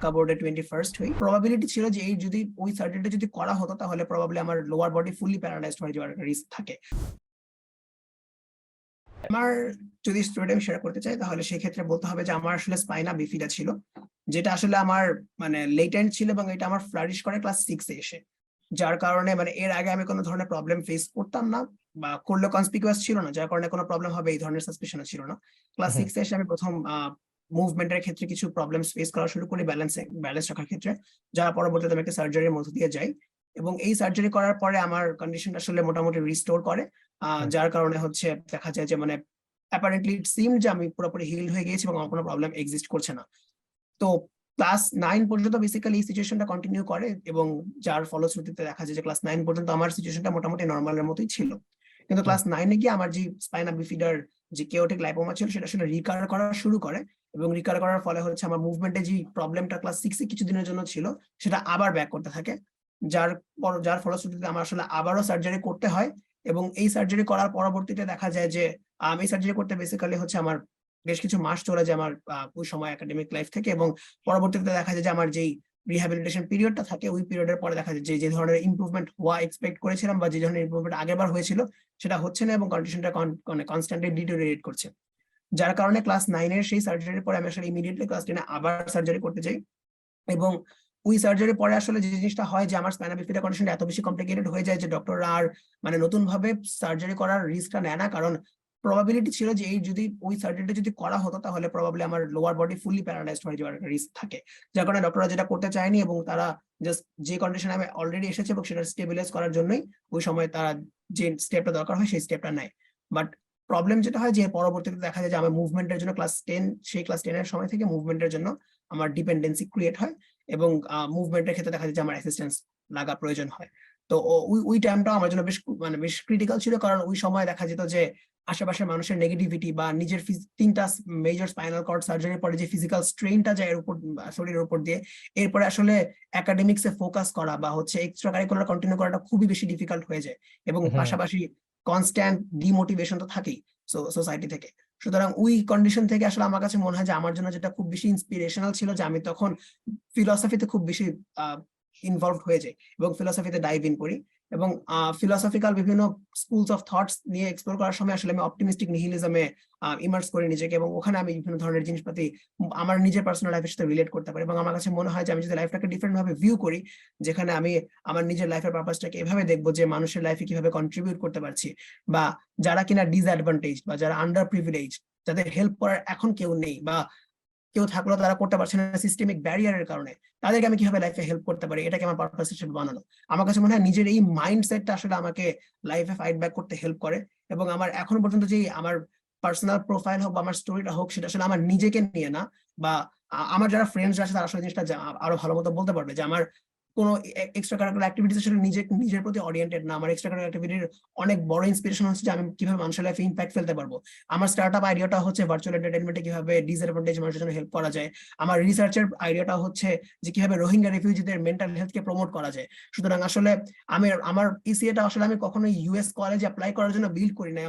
ঢাকা বোর্ডে 21st হই। Probability ছিল যে এই যদি ওই সার্জারিটা যদি করা হতো তাহলে প্রবাবলি আমার লোয়ার বডি ফুললি প্যারালাইজড হয়ে যাওয়ার একটা রিস্ক থাকে। আমার যদি স্টোরি আমি শেয়ার করতে চাই তাহলে সেই ক্ষেত্রে বলতে হবে যে আমার আসলে স্পাইনা বিফিডা ছিল, যেটা আসলে আমার মানে লেটেন্ট ছিল এবং এটা আমার ফ্লারিশ করে ক্লাস 6 এ এসে, যার কারণে মানে এর আগে আমি কোনো ধরনের প্রবলেম ফেস করতাম না বা করলে কনসপিকুয়াস ছিল না, যার কারণে কোনো প্রবলেম হবে এই ধরনের সাসপিশন ছিল না। ক্লাস 6 এ এসে আমি প্রথম মুভমেন্টের ক্ষেত্রে কিছু প্রবলেমস ফেস করা শুরু করি, ব্যালেন্স রাখার ক্ষেত্রে, যার পরবর্তীতে আমি একটা সার্জারির মধ্য দিয়ে যাই এবং এই সার্জারি করার পরে আমার কন্ডিশনটা আসলে মোটামুটি রিস্টোর করে, যার কারণে হচ্ছে দেখা যায় যে মানে অ্যাপারেন্টলি ইট সিম যে আমি পুরোপুরি হিলড হয়ে গেছি এবং আমার কোনো প্রবলেম এক্সিস্ট করছে না। তো ক্লাস 9 পর্যন্ত বেসিক্যালি এই সিচুয়েশনটা কন্টিনিউ করে এবং যার ফলশ্রুতিতে দেখা যায় যে ক্লাস 9 পর্যন্ত আমার সিচুয়েশনটা মোটামুটি নর্মালের মতোই ছিল, কিন্তু ক্লাস 9 গিয়ে আমার যে স্পাইনা বিফিডার যে কেওটিক লাইপোমা ছিল সেটা আসলে রিকার করা শুরু করে এবং রিকার করার ফলে হচ্ছে আমার মুভমেন্টে যে প্রবলেমটা ক্লাস 6 এ কিছুদিনের জন্য ছিল সেটা আবার ব্যাক করতে থাকে, যার ফলশ্রুতিতে আমার আসলে আবারও সার্জারি করতে হয় এবং এই সার্জারি করার পরবর্তীতে দেখা যায় যে আমি সার্জারি করতে বেসিক্যালি হচ্ছে আমার বেশ কিছু মাস চলে যায় আমার ওই সময় একাডেমিক লাইফ থেকে, এবং পরবর্তীতে দেখা যায় যে আমার যেই রিহ্যাবিলিটেশন পিরিয়ডটা থাকে ওই পিরিয়ডের পরে দেখা যায় যে ধরনের ইমপ্রুভমেন্ট হওয়া এক্সপেক্ট করেছিলাম বা যে ধরনের ইমপ্রুভমেন্ট আগেরবার হয়েছিল সেটা হচ্ছে না এবং কন্ডিশনটা কনস্ট্যান্টলি ডিটোরিয়েট করছে, যার কারণে ক্লাস 9 সেই সার্জারির পরে আমি আসলে ইমিডিয়েটলি ক্লাস 10 আবার সার্জারি করতে যাই এবং ওই সার্জারির পরে আসলে যে জিনিসটা হয় যে আমার স্পাইনাল বিফিডা কন্ডিশনটা এত বেশি কমপ্লিকেটেড হয়ে যায় যে ডক্টররা আর মানে নতুন ভাবে সার্জারি করার রিস্কটা নেয় না, কারণ প্রবাবিলিটি ছিল যে এই যদি ওই সার্জারিটা যদি করা হতো তাহলে প্রবাবলি আমার লোয়ার বডি ফুললি প্যারালাইজড হয়ে যাওয়ার একটা রিস্ক থাকে, যার কারণে ডক্টররা যেটা করতে চায়নি এবং তারা জাস্ট যে কন্ডিশনে আমি অলরেডি এসেছে এবং সেটা স্টেবিলাইজ করার জন্যই ওই সময় তারা যে স্টেপটা দরকার হয় সেই স্টেপটা নেয়। বাট প্রবলেম যেটা হয় যে পরবর্তীতে দেখা যায় যে আমার মুভমেন্টের জন্য ক্লাস 10 এর সময় থেকে মুভমেন্টের জন্য আমার ডিপেন্ডেন্সি ক্রিয়েট হয় এবং মুভমেন্টের ক্ষেত্রে দেখা যায় যে আমার অ্যাসিস্ট্যান্স লাগা প্রয়োজন হয়। তো ওই টাইমটাও আমার জন্য বেশ ক্রিটিক্যাল ছিল, কারণ ওই সময় দেখা যেত যে আশেপাশের মানুষের নেগেটিভিটি বা নিজের 3টা মেজর স্পাইনাল কর্ড সার্জারির পরে যে ফিজিক্যাল স্ট্রেনটা যায় এর উপর শরীরের উপর দিয়ে, এরপরে আসলে একাডেমিক্সে ফোকাস করা বা হচ্ছে এক্সট্রা কারিকুলার কন্টিনিউ করাটা খুবই বেশি ডিফিকাল্ট হয়ে যায় এবং পাশাপাশি কনস্ট্যান্ট ডিমোটিভেশন তো থাকেই সোসাইটি থেকে। সুতরাং ওই কন্ডিশন থেকে আসলে আমার কাছে মনে হয় যে আমার জন্য যেটা খুব বেশি ইন্সপিরেশনাল ছিল যে আমি তখন ফিলসফিতে খুব বেশি ইনভলভ হয়ে যাই এবং ফিলসফিতে ডাইভ ইন করি এবং ফিলসফিক্যাল বিভিন্ন স্কুলস অফ থটস নিয়ে এক্সপ্লোর করার সময় আসলে আমি অপটিমিস্টিক নিহিলিজমে ইমার্স করি নিজেকে এবং ওখানে আমি বিভিন্ন ধরনের জিনিসপাতি আমার নিজের পার্সোনাল লাইফের সাথে রিলেট করতে পারি এবং আমার কাছে মনে হয় যে আমি যদি লাইফটাকে ডিফারেন্ট ভাবে ভিউ করি, যেখানে আমি আমার নিজের লাইফের পারপাসটাকে এভাবে দেখবো যে মানুষের লাইফে কিভাবে কন্ট্রিবিউট করতে পারছি বা যারা কিনা ডিসঅ্যাডভান্টেজ বা যারা আন্ডার প্রিভিলেজ, যাদের হেল্প করার এখন কেউ নেই বা কেউ থাকলেও তারা করতে পারছে না সিস্টেমিক ব্যারিয়ারের কারণে, তাদেরকে আমি কিভাবে লাইফে হেল্প করতে পারি এটাকে আমার পারপাস হিসেবে বানানো। আমার কাছে মনে হয় নিজের এই মাইন্ডসেটটা আসলে আমাকে লাইফে ফাইট ব্যাক করতে হেল্প করে এবং আমার এখন পর্যন্ত যে আমার পার্সোনাল প্রোফাইল হোক বা আমার স্টোরিটা হোক সেটা আসলে আমার নিজেকে নিয়ে না বা আমার যারা ফ্রেন্ডস আছে তারা আসলে জিনিসটা আরো ভালো মতো বলতে পারবে যে আমার কোনো এক্সট্রা কারিকুলার অ্যাক্টিভিটিস আসলে নিজের প্রতি অরিয়েন্টেড না, আমার এক্সট্রা কারিকুলার অ্যাক্টিভিটির অনেক বড় ইন্সপিরেশন হচ্ছে যে আমি কিভাবে মানুষের লাইফে ইম্প্যাক্ট ফেলতে পারবো। আমার স্টার্টআপ আইডিয়াটা হচ্ছে ভার্চুয়াল এন্টারটেইনমেন্টে কিভাবে ডিসঅ্যাডভান্টেজ মানুষের জন্য হেল্প করা যায়। আমার রিসার্চের আইডিয়াটা হচ্ছে যে কিভাবে রোহিঙ্গা রেফিউজিদের মেন্টাল হেলথকে প্রমোট করা যায়। সুতরাং আসলে আমার ইসিএটা আসলে আমি কখনো ইউএস কলেজে অ্যাপ্লাই করার জন্য বিল্ড করি নাই,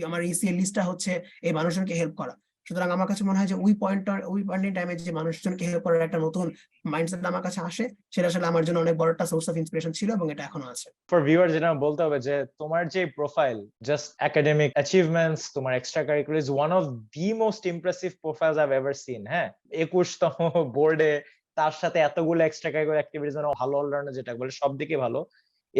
আমার ইসিএ লিস্টটা হচ্ছে এই মানুষজনকে হেল্প করা। সুতরাং আমার কাছে মনে হয় যে ওই পয়েন্টের টাইমে যে মানুষজনকে হেল্প করার একটা নতুন মাইন্ডসেট আমার কাছে আসে, সেটা আসলে আমার জন্য অনেক বড় একটা সোর্স অফ ইন্সপিরেশন ছিল এবং এটা এখনো আছে। ফর ভিউয়ার যেটা বলতে হবে যে তোমার যে প্রোফাইল জাস্ট একাডেমিক অ্যাচিভমেন্টস, তোমার extra curricular is one of the most impressive profiles I've ever seen. হ্যাঁ, 21তম বোর্ডে তার সাথে এতগুলো এক্সট্রা কারিকুলার অ্যাক্টিভিটিস, মানে ভালো অলরাউন্ডার যেটা বলে সব দিকে ভালো,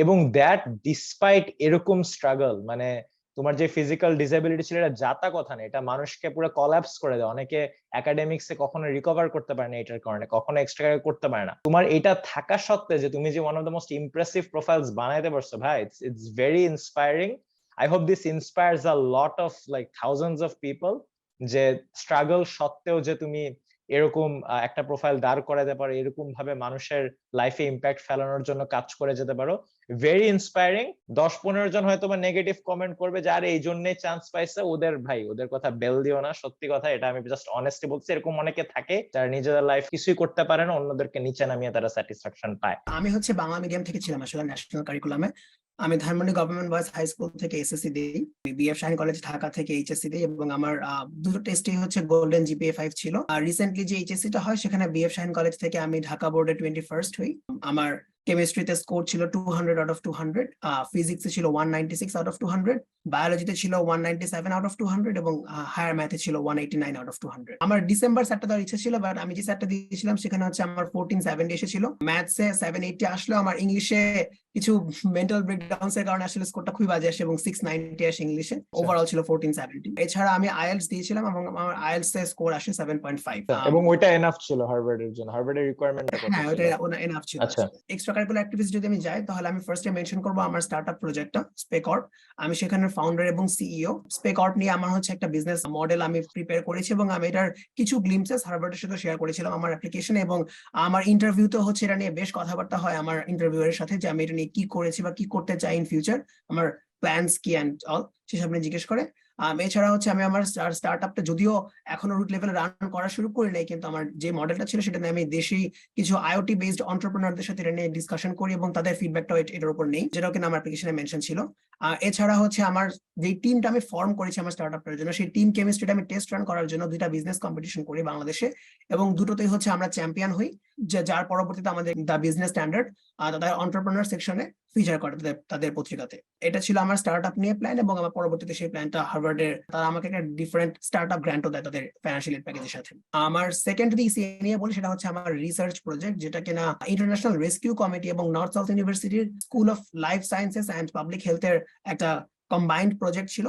এবং দ্যাট ডিসপাইট এরকম স্ট্রাগল, মানে তোমার যে ফিজিক্যাল ডিসএবিলিটি ছিল এটা যাতা কথা না, এটা মানুষকে পুরো কলাপস করে দেয়। অনেকে একাডেমিক্সে কখনো রিকভার করতে পারে না এটার কারণে, কখনো এক্সট্রা করতে পারে না। তোমার এটা থাকা সত্ত্বে যে তুমি যে one of the most impressive profiles বানাইতে পারছো ভাই, it's very inspiring. I hope this inspires a lot of like thousands of people, যে স্ট্রাগল সত্ত্বেও যে তুমি এরকম একটা প্রোফাইল দাঁড় করাতে পারো, এরকম ভাবে মানুষের লাইফে ইম্প্যাক্ট ফেলানোর জন্য কাজ করে যেতে পারো। Very inspiring. 10-15 জন হয়তো বা নেগেটিভ কমেন্ট করবে যে আর এই জন্যই চান্স পাইছে, ওদের কথা বেল দিও না। সত্যি কথা, এটা আমি জাস্ট অনেস্টলি বলছি। এরকম অনেকে থাকে যারা নিজেদের লাইফ কিছুই করতে পারে না, অন্যদেরকে নিচে নামিয়ে তারা স্যাটিসফ্যাকশন পায়। আমি হচ্ছে বাংলা মিডিয়াম থেকে ছিলাম আসলে ন্যাশনাল কারিকুলামে। আমি Dhanmondi government boys high school থেকে এসএসসি দিই, বিএফ শাহিন কলেজ ঢাকা থেকে এইচএসসি দিই, এবং আমার দুটো টেস্টেই হচ্ছে গোল্ডেন জিপিএ 5 ছিল। আর রিসেন্টলি যে এইচএসসি টা হয় সেখানে বিএফ শাহিন কলেজ থেকে আমি ঢাকা বোর্ডে 21st হই। আমার কেমিস্ট্রিতে স্কোর ছিল 200 আউট অফ 200, ফিজিক্সে ছিল 196 আউট অফ 200, বায়োলজিতে ছিল 197 আউট অফ 200, এবং হায়ার ম্যাথে ছিল 189 আউট অফ 200। আমার ডিসেম্বর স্যারটা দেওয়ার ইচ্ছা ছিল, বাট আমি যে স্যারটা দিয়েছিলাম সেখানে হচ্ছে আমার 1470 এসেছিল। ম্যাথসে 780 আসলো, আমার ইংলিশে কিছু মেন্টাল ব্রেকডাউনস এর কারণে আসলে স্কোরটা খুবই বাজে আসে, এবং 690 আসে ইংলিশে। ওভারঅল ছিল 1470। এছাড়া আমি আইএলটিএস দিয়েছিলাম এবং আমার আইএলটিএস এর স্কোর আসে 7.5। এবং ওইটা এনাফ ছিল হার্ভার্ডের জন্য? হার্ভার্ডের রিকোয়ারমেন্টটা কত হ্যাঁ, ছিল? ওটা এনাফ ছিল। আচ্ছা, এক্সট্রা কারিকুলার অ্যাক্টিভিটিস যদি আমি যাই তাহলে আমি ফার্স্টে মেনশন করব আমার স্টার্টআপ প্রজেক্টটা স্পেকর্প। আমি সেখানে ফাউন্ডার এবং সিইও। স্পেকর্প নিয়ে আমার হচ্ছে একটা বিজনেস মডেল আমি প্রিপেয়ার করেছি, এবং আমি এটার কিছু গ্লিমসেস হার্ভার্ডের সাথে শেয়ার করেছিলাম আমার অ্যাপ্লিকেশনে, এবং আমার ইন্টারভিউতে হচ্ছে এটা নিয়ে বেশ কথাবার্তা হয় আমার ইন্টারভিউয়ের সাথে, যে আমি এটা নিয়ে কি করেছি বা কি করতে চাই ইন ফিউচার, আমার প্ল্যানস কি অ্যান্ড অল সেসব নিয়ে জিজ্ঞেস করে। এছাড়া হচ্ছে আমি আমার স্টার্টআপটা যদিও এখনো রুট লেভেলে রান করা শুরু করি নাই, কিন্তু আমার যে মডেলটা ছিল সেটা নিয়ে আমি দেশি কিছু আইওটি বেসড এন্টারপ্রেনারদের সাথে এটা নিয়ে ডিসকাশন করি, এবং তাদের ফিডব্যাকটাও এটার উপর নেই, যেটাও কিনা আমার অ্যাপ্লিকেশনে মেনশন ছিল। এছাড়া হচ্ছে আমার যে টিমটা আমি ফর্ম করেছি আমার স্টার্টআপের জন্য, সেই টিম কেমিস্ট্রিটা আমি টেস্ট রান করার জন্য 2টা বিজনেস কম্পিটিশন করি বাংলাদেশে, এবং দুটোতেই হচ্ছে আমরা চ্যাম্পিয়ন হই, যার পরবর্তীতে আমাদের দ্য বিজনেস স্ট্যান্ডার্ড তাদের এন্টারপ্রেনার সেকশনে ফিচার করে তাদের পত্রিকাতে। এটা ছিল আমার স্টার্টআপ নিয়ে প্ল্যান, এবং আমার পরবর্তীতে সেই প্ল্যানটা হার্ভার্ডের তারা আমাকে একটা ডিফারেন্ট স্টার্টআপ গ্র্যান্টও দেয় তাদের ফাইন্যান্সিয়াল এড প্যাকেজের সাথে। আমার সেকেন্ড যদি ইসি নিয়ে বলি, সেটা হচ্ছে আমার রিসার্চ প্রজেক্ট, যেটা কিনা ইন্টারন্যাশনাল রেস্কিউ কমিটি এবং নর্থ সাউথ ইউনিভার্সিটির school of life sciences and public হেলথের একটা কম্বাইন্ড প্রজেক্ট ছিল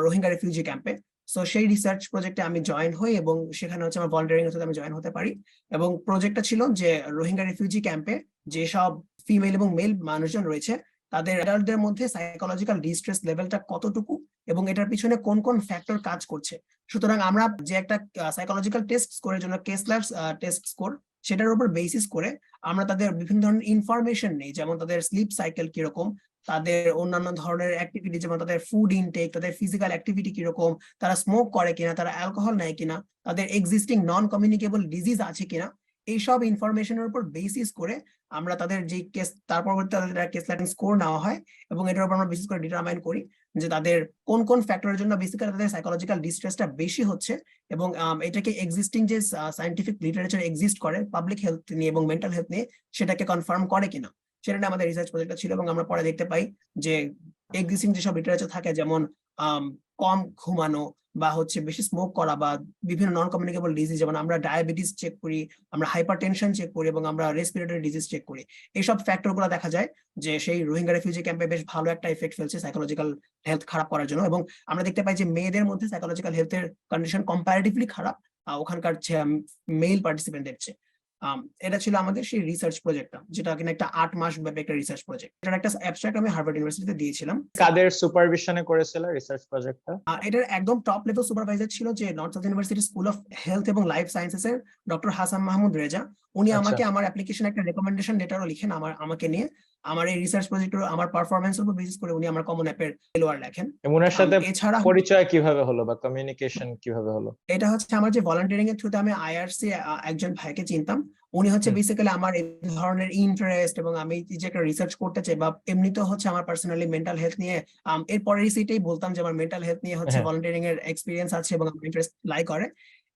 রোহিঙ্গা রিফিউজি ক্যাম্পে। সো সেই রিসার্চ প্রজেক্টে আমি জয়েন হই, এবং সেখানে হচ্ছে আমার ভলান্টিয়ারিং এর সাথে আমি জয়েন হতে পারি। এবং প্রজেক্টটা ছিল যে রোহিঙ্গা রিফিউজি ক্যাম্পে যেসব ফিমেল এবং মেল মানুষজন রয়েছে তাদের অ্যাডাল্টদের মধ্যে সাইকোলজিক্যাল ডিস্ট্রেস লেভেলটা কতটুকু, এবং এটার পিছনে কোন কোন ফ্যাক্টর কাজ করছে। সুতরাং আমরা যে একটা সাইকোলজিক্যাল টেস্ট স্কোরের জন্য কেসলার টেস্ট স্কোর, সেটার উপর বেসিস করে আমরা তাদের বিভিন্ন ধরনের ইনফরমেশন নেই, যেমন তাদের স্লিপ সাইকেল কিরকম, তাদের অন্যান্য ধরনের অ্যাক্টিভিটি, যেমন তাদের ফুড ইনটেক, তাদের ফিজিক্যাল অ্যাক্টিভিটি কিরকম, তারা স্মোক করে কিনা, তারা অ্যালকোহল নেয় কিনা, তাদের এক্সিস্টিং নন কমিউনিকেবল ডিজিজ আছে কিনা। এইসব ইনফরমেশনের উপর বেসিস করে আমরা তাদের যে কেস, তারপর তাদের কেস লাইটিং স্কোর নেওয়া হয়, এবং এটার উপর আমরা বেসিস করে ডিটারমাইন করি যে তাদের কোন কোন ফ্যাক্টরের জন্য বেসিক্যালি তাদের সাইকোলজিক্যাল ডিস্ট্রেসটা বেশি হচ্ছে, এবং এটাকে এক্সিস্টিং যে সায়েন্টিফিক লিটারেচার এক্সিস্ট করে পাবলিক হেলথ নিয়ে এবং মেন্টাল হেলথ নিয়ে, সেটাকে কনফার্ম করে কিনা। সেটা নিয়ে আমাদের রিসার্চ প্রজেক্টটা ছিল, এবং আমরা পরে দেখতে পাই যে এক্সিস্টিং যেসব লিটারেচার থাকে, যেমন কম ঘুমানো, বা হচ্ছে বেশি স্মোক করা, বা বিভিন্ন নন কমিউনিকেবল ডিজিজ, যেমন আমরা ডায়াবেটিস চেক করি, আমরা হাইপারটেনশন চেক করি, এবং আমরা রেসপিরেটরি ডিজিজ চেক করি। এইসব ফ্যাক্টর গুলো দেখা যায় যে সেই রোহিঙ্গা রেফিউজি ক্যাম্পে বেশ ভালো একটা এফেক্ট ফেলছে সাইকোলজিক্যাল হেলথ খারাপ করার জন্য। এবং আমরা দেখতে পাই যে মেয়েদের মধ্যে সাইকোলজিক্যাল হেলথের কন্ডিশন কম্পারেটিভলি খারাপ ওখানকার মেল পার্টিসিপেন্টদের চেয়ে। এটা ছিল আমাদের সেই রিসার্চ প্রজেক্টটা, যেটা কিনা একটা 8 মাস ব্যাপী একটা রিসার্চ প্রজেক্ট। এটার একটা অ্যাবস্ট্রাক্ট আমি হার্ভার্ড ইউনিভার্সিটিতে দিয়েছিলাম। কাদের সুপারভিশনে করেছিল রিসার্চ প্রজেক্টটা? এটার একদম টপ লেভেল সুপারভাইজার ছিল যে north south university school of health এবং লাইফ সায়েন্সেস এর ডক্টর হাসান মাহমুদ রেজা। উনি আমাকে আমার অ্যাপ্লিকেশন একটা রেকমেন্ডেশন লেটারও লিখেন আমাকে নিয়ে, আমার এই রিসার্চ প্রজেক্টের আমার পারফরম্যান্স উপর বেসিস করে উনি আমার কমন অ্যাপের এলওআর লেখেন। ওনার সাথে এছাড়া পরিচয় কিভাবে হলো বা কমিউনিকেশন কিভাবে হলো? এটা হচ্ছে আমার যে ভলান্টিয়ারিং এর থ্রুতে আমি আইআরসি একজন ভাইকে চিনতাম। উনি হচ্ছে বেসিক্যালি আমার এই ধরনের ইন্টারেস্ট, এবং আমি যে একটা রিসার্চ করতে চাই, বা এমনিতেও হচ্ছে আমার পার্সোনালি মেন্টাল হেলথ নিয়ে এর পরের সিটেই বলতাম যে আমার মেন্টাল হেলথ নিয়ে হচ্ছে ভলান্টিয়ারিং এর এক্সপিরিয়েন্স আছে এবং আমার ইন্টারেস্ট লাই করে।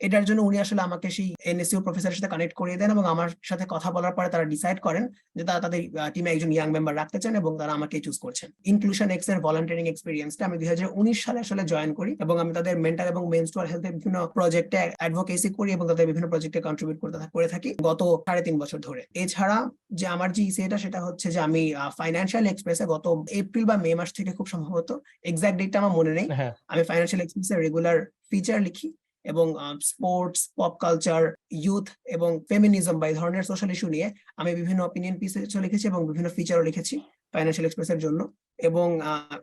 এটার জন্য উনি আসলে আমাকে সেই এনএসইউ প্রফেসরের সাথে কানেক্ট করিয়ে দেন, এবং আমার সাথে কথা বলার পরে তারা ডিসাইড করেন যে তারা তাদের টিমে একজন ইয়াং মেম্বার রাখতে চান, এবং তারা আমাকে চুজ করছেন। ইনক্লুশন এক্স এর ভলান্টিয়ারিং এক্সপিরিয়েন্সটা আমি 2019 সালে আসলে জয়েন করি, এবং আমি তাদের মেন্টাল এবং মেনস্ট্রুয়াল হেলথের বিভিন্ন প্রজেক্টে অ্যাডভোকেসি করি, এবং তাদের বিভিন্ন প্রজেক্টে কন্ট্রিবিউট করে থাকি গত 3.5 বছর ধরে। এছাড়া যে আমার যে ইসিএটা, সেটা হচ্ছে যে আমি ফাইন্যান্সিয়াল এক্সপ্রেসে গত এপ্রিল বা মে মাস থেকে, খুব সম্ভবত এক্সাক্ট ডেটটা আমার মনে নেই, আমি ফাইন্যান্সিয়াল এক্সপ্রেসে রেগুলার ফিচার লিখি, এবং স্পোর্টস, পপ কালচার, ইউথ এবং ফেমিনিজম বা এই ধরনের সোশ্যাল ইস্যু নিয়ে আমি বিভিন্ন অপিনিয়ন পিসও লিখেছি এবং বিভিন্ন ফিচারও লিখেছি ফাইন্যান্সিয়াল এক্সপ্রেসের জন্য। এবং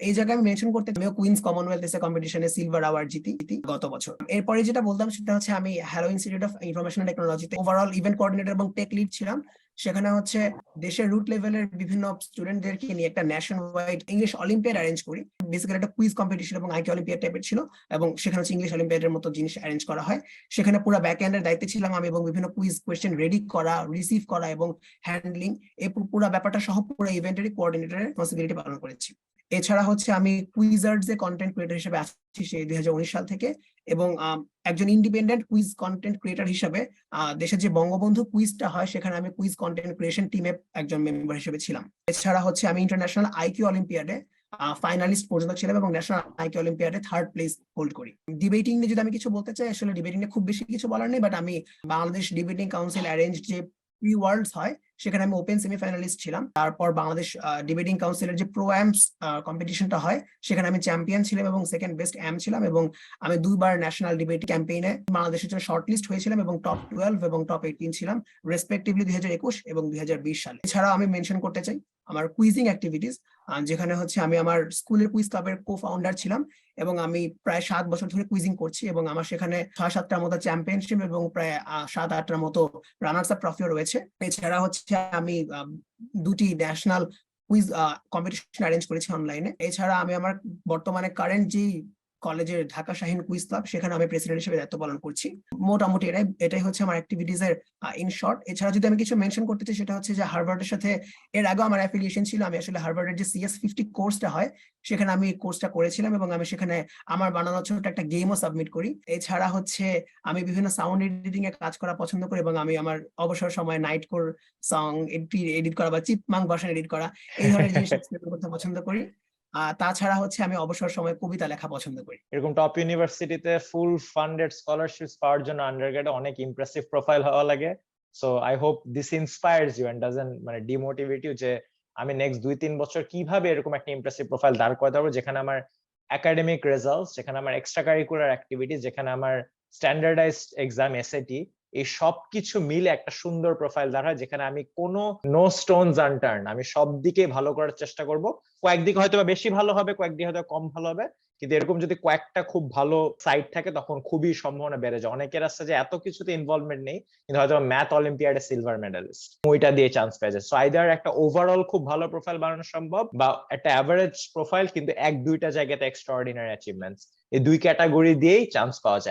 এই জায়গায় আমি মেনশন করতে আমিও কুইন্স কমনওয়েলথ এসে কম্পিটিশনে সিলভার অ্যাওয়ার্ড জিতি গত বছর। এরপরে যেটা বলতাম সেটা হচ্ছে আমি হ্যালো ইনস্টিটিউট অফ ইনফরমেশন টেকনোলজিতে ওভারঅল ইভেন্ট কোঅর্ডিনেটর এবং টেক লিড ছিলাম। সেখানে হচ্ছে দেশের রুট লেভেলের বিভিন্ন স্টুডেন্টদেরকে নিয়ে একটা nation wide English olympiad arrange করি। বেসিক্যালি একটা কুইজ কম্পিটিশন এবং আইকিউ অলিম্পিয়াড টাইপের ছিল, এবং সেখানে হচ্ছে ইংলিশ অলিম্পিয়াডের মতো জিনিস অ্যারেঞ্জ করা হয়। সেখানে পুরো ব্যাক এন্ডের দায়িত্বে ছিলাম আমি, এবং বিভিন্ন কুইজ কোয়েশ্চেন রেডি করা, রিসিভ করা এবং হ্যান্ডলিং, এই পুরো ব্যাপারটা সহ পুরো ইভেন্টের কোঅর্ডিনেটরের রেসপন্সিবিলিটি পালন করেছি। এছাড়া হচ্ছে আমি কুইজার্ডস এ কন্টেন্ট ক্রিয়েটর হিসেবে আছি সেই 2019 সাল থেকে, এবং একজন ইন্ডিপেন্ডেন্ট কুইজ কন্টেন্ট ক্রিয়েটর হিসেবে দেশের যে বঙ্গবন্ধু কুইজটা হয় সেখানে আমি কুইজ কন্টেন্ট ক্রিয়েশন টিমে একজন মেম্বার হিসেবে ছিলাম। এছাড়া হচ্ছে আমি ইন্টারন্যাশনাল আইকিউ অলিম্পিয়াডে ফাইনালিস্ট পর্যন্ত ছিলাম এবং ন্যাশনাল আইকিউ অলিম্পিয়াডে 3rd প্লেস হোল্ড করি। ডিবেটিং নিয়ে যদি আমি কিছু বলতে চাই, আসলে ডিবেটিং নিয়ে খুব বেশি কিছু বলার নেই, বাট আমি বাংলাদেশ ডিবেটিং কাউন্সিল অ্যারেঞ্জ যে প্রি ওয়ার্ল্ডস হয় সেখানে আমি ওপেন সেমিফাইনালিস্ট ছিলাম। তারপর বাংলাদেশ ডিবেটিং কাউন্সিলের যে প্রো অ্যাম্পস কম্পিটিশনটা হয় সেখানে আমি চ্যাম্পিয়ন ছিলাম এবং সেকেন্ড বেস্ট অ্যাম্প ছিলাম, এবং আমি 2বার ন্যাশনাল ডিবেট ক্যাম্পেইনে বাংলাদেশের জন্য শর্টলিস্ট হয়েছিলাম এবং টপ 12 এবং টপ 18 ছিলাম রেসপেক্টিভলি 2021 এবং 2020 সালে। এছাড়াও আমি মেনশন করতে চাই আমার কুইজিং অ্যাক্টিভিটিস, যেখানে হচ্ছে আমি আমার স্কুলের কুইজ ক্লাবের কো ফাউন্ডার ছিলাম এবং আমি প্রায় 7 বছর ধরে কুইজিং করছি, এবং আমার সেখানে 6-7টার মতো চ্যাম্পিয়নশিপ এবং প্রায় 7-8টার মতো রানার্স আপ ট্রফিও রয়েছে। এছাড়া হচ্ছে আমি 2টি ন্যাশনাল কুইজ কম্পিটিশন অ্যারেঞ্জ করেছি অনলাইনে। এছাড়া আমি আমার বর্তমানে কারেন্ট যে কলেজের ঢাকা শাহীন কুইজ ক্লাব সেখানে আমি প্রেসিডেন্ট হিসেবে দায়িত্ব পালন করছি। মোটামুটি এটাই হচ্ছে আমার অ্যাক্টিভিটিস এর ইন শর্ট। এছাড়া যদি আমি কিছু মেনশন করতে চাই সেটা হচ্ছে যে হার্ভার্ডের সাথে এর আগেও আমার অ্যাফিলিয়েশন ছিল। আমি আসলে হার্ভার্ডের যে CS50 কোর্সটা হয় সেখানে আমি কোর্সটা করেছিলাম এবং আমি সেখানে আমার বানানো ছোট একটা গেমও সাবমিট করি। এছাড়া হচ্ছে আমি বিভিন্ন সাউন্ড এডিটিং এ কাজ করা পছন্দ করি এবং আমি আমার অবসর সময় নাইট কোর সং এডিট করা বা চিপমাঙ্ক ভার্সন এডিট করা এই ধরনের জিনিস এক্সপ্লোর করতে পছন্দ করি। তাছাড়া হচ্ছে আমি অবসর সময় কবিতা লেখা পছন্দ করি। এরকম টপ ইউনিভার্সিটিতে ফুল ফান্ডেড স্কলারশিপস পাওয়ার জন্য আন্ডারগ্রেডে অনেক ইমপ্রেসিভ প্রোফাইল হওয়া লাগে। So I hope this inspires you and doesn't মানে ডিমোটিভেট ইউ যে আমি নেক্সট 2-3 বছর কিভাবে এরকম একটা ইমপ্রেসিভ প্রোফাইল দাঁড় করাতে পারবো যেখানে আমার একাডেমিক রেজাল্টস, যেখানে আমার এক্সট্রা কারিকুলার অ্যাক্টিভিটিস, যেখানে আমার স্ট্যান্ডার্ডাইজড এক্সাম এসএটি, এই সবকিছু মিলে একটা সুন্দর প্রোফাইল দাঁড়ায় যেখানে আমি কোনো নো স্টোনস আনটার্ন, আমি সব দিকে ভালো করার চেষ্টা করব। কয়েকদিকে হয়তো বেশি ভালো হবে, কয়েকদিকে হয়তো কম ভালো হবে, কিন্তু এরকম যদি কয়েকটা খুব ভালো সাইড থাকে তখন খুবই সম্ভাবনা বেড়ে যায়। অনেকের আছে যে এত কিছুতে ইনভলভমেন্ট নেই কিন্তু হয়তো ম্যাথ অলিম্পিয়াডে সিলভার মেডালিস্ট, ওইটা দিয়ে চান্স পেয়ে যায়। সো আইদার একটা ওভারঅল খুব ভালো প্রোফাইল বানানো সম্ভব বা একটা অ্যাভারেজ প্রোফাইল কিন্তু 1-2টা জায়গাতে এক্সট্রাঅর্ডিনারি অ্যাচিভমেন্টস, এই 2 ক্যাটাগরি দিয়েই চান্স পাওয়া যায়।